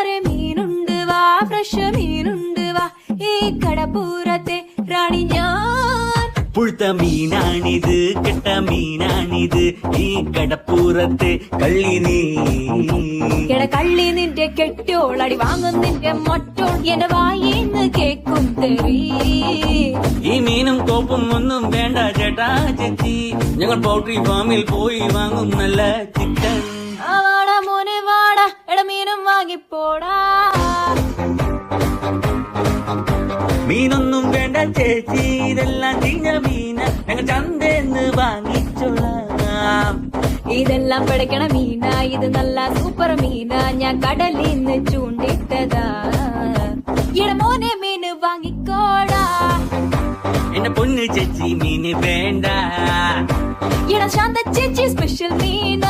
കൂട്ടുകാരെ മീനുണ്ട് വാ, ഫ്രഷ് മീനുണ്ട് വാ, ഈ കടപ്പൂരത്തെ റാണി ഞാൻ. പുഴുത്ത മീനാണിത്, കെട്ട മീനാണിത്, ഈ കടപ്പൂരത്തെ കള്ളി നീ. കള്ളി നിന്റെ കെട്ടോളടി വാങ്ങും നിന്റെ മൊട്ടോൾ, എന്റെ വായിന്ന് കേക്കും തെറി. ഈ മീനും കോപ്പും ഒന്നും വേണ്ട ചേട്ടാ ചേച്ചി, ഞങ്ങൾ പൗൾട്രി ഫാമിൽ പോയി വാങ്ങും നല്ല ചിക്കൻ. വാടാ മോനെ വാടാ, മീനും വാങ്ങിപ്പോടാ. മീനൊന്നും വേണ്ട ചേച്ചി, ഇതെല്ലാം ചീഞ്ഞ മീന, ഞങ്ങൾ ചന്തേന്ന് വാങ്ങിച്ചോളാം. ഇതെല്ലാം പിടയ്ക്കണ മീന, ഇത് നല്ല സൂപ്പർ മീന, ഞാൻ കടലിന്ന് ചൂണ്ടിട്ടതാ. മോനെ മീന് വാങ്ങിക്കോടാ. എന്റെ പൊന്ന് ചേച്ചി മീന് വേണ്ട. ശാന്ത ചേച്ചി സ്പെഷ്യൽ മീന.